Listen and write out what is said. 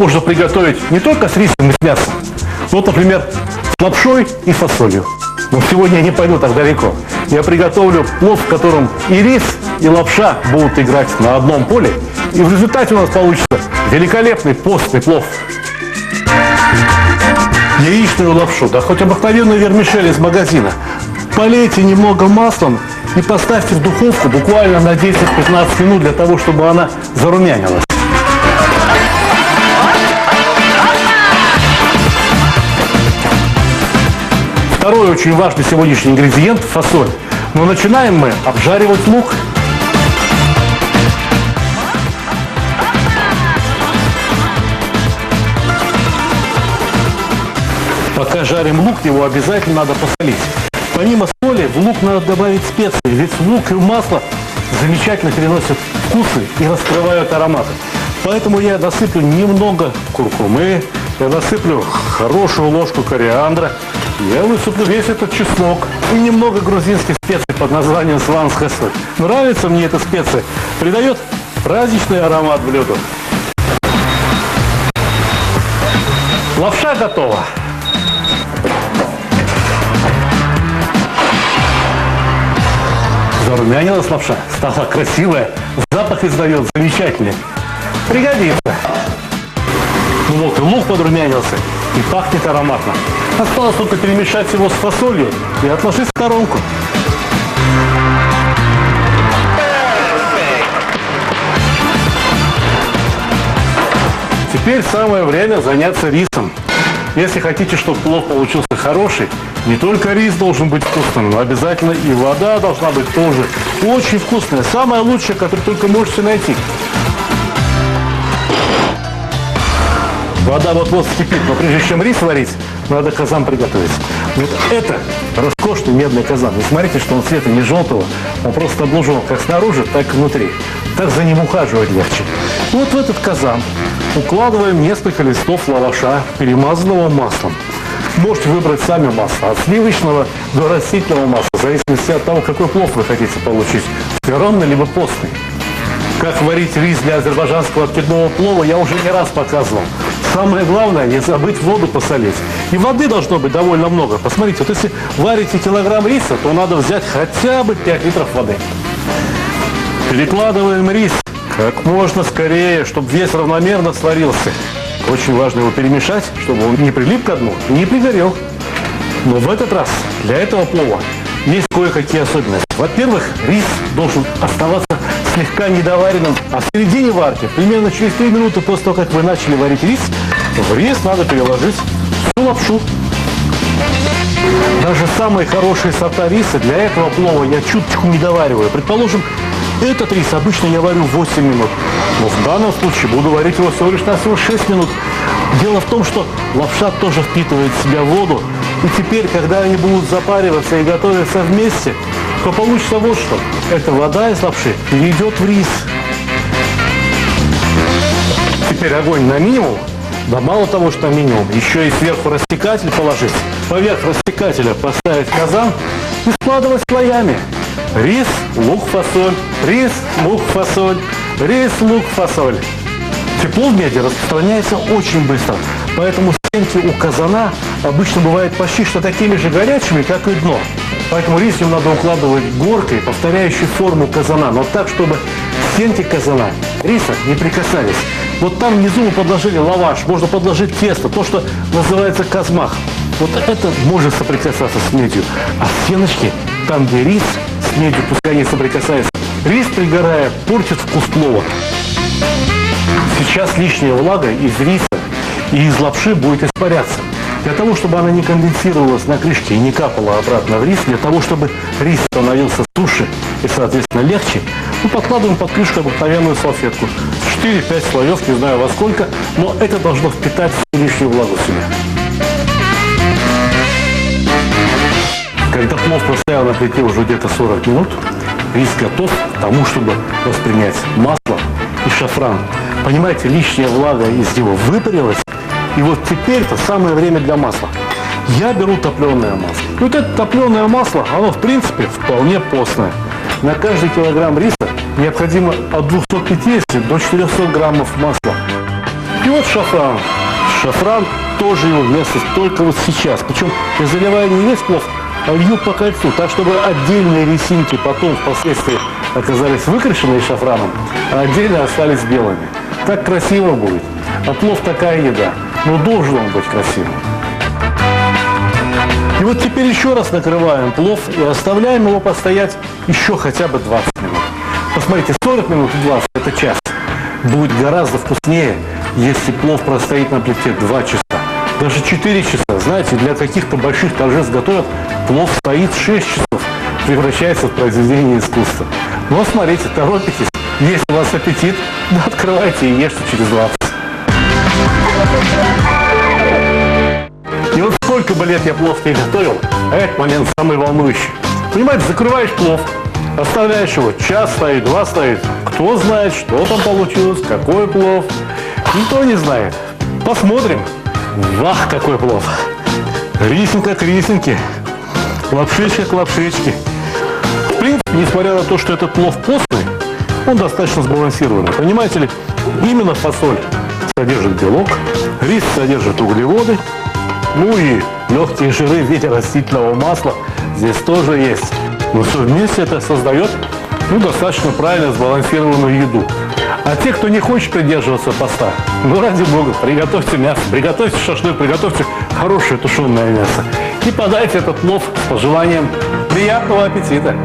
можно приготовить не только с рисом и с мясом. Вот, например, с лапшой и фасолью. Но сегодня я не пойду так далеко. Я приготовлю плов, в котором и рис, и лапша будут играть на одном поле. И в результате у нас получится великолепный постный плов. Яичную лапшу, да хоть обыкновенную вермишель из магазина, полейте немного маслом и поставьте в духовку буквально на 10-15 минут для того, чтобы она зарумянилась. Второй очень важный сегодняшний ингредиент – фасоль. Но начинаем мы обжаривать лук. Пока жарим лук, его обязательно надо посолить. Помимо соли, в лук надо добавить специи, ведь лук и масло замечательно переносят вкусы и раскрывают ароматы. Поэтому я насыплю немного куркумы, я насыплю хорошую ложку кориандра, я высыплю весь этот чеснок и немного грузинских специй под названием сванская соль. Нравится мне эта специя, придает праздничный аромат блюду. Лапша готова. Зарумянилась лапша, стала красивая, запах издает замечательный. Пригодится. Ну вот и лук подрумянился и пахнет ароматно. Осталось только перемешать его с фасолью и отложить в сторонку. Теперь самое время заняться рисом. Если хотите, чтобы плов получился хороший, не только рис должен быть вкусным, но обязательно и вода должна быть тоже очень вкусная. Самая лучшая, которую только можете найти. Вода вот-вот вскипит, но прежде чем рис варить, надо казан приготовить. Вот это роскошный медный казан. И смотрите, что он цвета не желтого, он просто обложен как снаружи, так и внутри. Так за ним ухаживать легче. Вот в этот казан укладываем несколько листов лаваша, перемазанного маслом. Можете выбрать сами масло, от сливочного до растительного масла, в зависимости от того, какой плов вы хотите получить, феронный либо постный. Как варить рис для азербайджанского откидного плова, я уже не раз показывал. Самое главное, не забыть воду посолить. И воды должно быть довольно много. Посмотрите, вот если варите килограмм риса, то надо взять хотя бы 5 литров воды. Перекладываем рис как можно скорее, чтобы весь равномерно сварился. Очень важно его перемешать, чтобы он не прилип ко дну и не пригорел. Но в этот раз для этого плова есть кое-какие особенности. Во-первых, рис должен оставаться слегка недоваренным, а в середине варки, примерно через 3 минуты после того, как вы начали варить рис, в рис надо переложить всю лапшу. Даже самые хорошие сорта риса для этого плова я чуточку не довариваю. Предположим, этот рис обычно я варю 8 минут, но в данном случае буду варить его всего лишь на 6 минут. Дело в том, что лапша тоже впитывает в себя воду, и теперь, когда они будут запариваться и готовиться вместе, то получится вот что. Эта вода из лапши перейдет в рис. Теперь огонь на минимум. Да мало того, что на минимум, еще и сверху растекатель положить. Поверх растекателя поставить казан и складывать слоями. Рис, лук, фасоль, рис, лук, фасоль, рис, лук, фасоль. Тепло в меди распространяется очень быстро, поэтому стенки у казана обычно бывают почти что такими же горячими, как и дно. Поэтому рис им надо укладывать горкой, повторяющей форму казана, но так, чтобы стенки казана риса не прикасались. Вот там внизу мы подложили лаваш, можно подложить тесто, то, что называется казмах. Вот это может соприкасаться с медью. А стеночки, там, где рис с медью, пускай не соприкасается, рис, пригорая, портит вкус плова. Сейчас лишняя влага из риса и из лапши будет испаряться. Для того, чтобы она не конденсировалась на крышке и не капала обратно в рис, для того, чтобы рис становился суше и, соответственно, легче, мы подкладываем под крышку обыкновенную салфетку. 4-5 слоев, не знаю во сколько, но это должно впитать всю лишнюю влагу в себя. Когда плов простоял на плите уже где-то 40 минут, рис готов к тому, чтобы воспринять масло и шафран. Понимаете, лишняя влага из него выпарилась, и вот теперь-то самое время для масла. Я беру топленое масло. И вот это топленое масло, оно в принципе вполне постное. На каждый килограмм риса необходимо от 250 до 400 граммов масла. И вот шафран. Шафран тоже его вместо только вот сейчас. Причем я заливаю не весь плов, а лью по кольцу, так чтобы отдельные рисинки потом впоследствии оказались выкрашенные шафраном, а отдельно остались белыми. Так красиво будет. А плов такая еда. Но должен он быть красивым. И вот теперь еще раз накрываем плов и оставляем его постоять еще хотя бы 20 минут. Посмотрите, 40 минут и 20 – это час. Будет гораздо вкуснее, если плов простоит на плите 2 часа. Даже 4 часа. Знаете, для каких-то больших торжеств готовят, плов стоит 6 часов, превращается в произведение искусства. Но смотрите, торопитесь. Если у вас аппетит, да, открывайте и ешьте через 20. И вот сколько бы лет я плов не готовил, а этот момент самый волнующий. Понимаете, закрываешь плов, оставляешь его, час стоит, 2 стоит. Кто знает, что там получилось, какой плов. Никто не знает. Посмотрим. Вах, какой плов. Рисинка к рисинке. Лапшичка к лапшичке. В принципе, несмотря на то, что этот плов постный, он достаточно сбалансированный. Понимаете ли, именно фасоль содержит белок, рис содержит углеводы, ну и легкие жиры в виде растительного масла здесь тоже есть. Но все вместе это создает достаточно правильно сбалансированную еду. А те, кто не хочет придерживаться поста, ради бога, приготовьте мясо, приготовьте шашлык, приготовьте хорошее тушеное мясо и подайте этот плов с пожеланием приятного аппетита.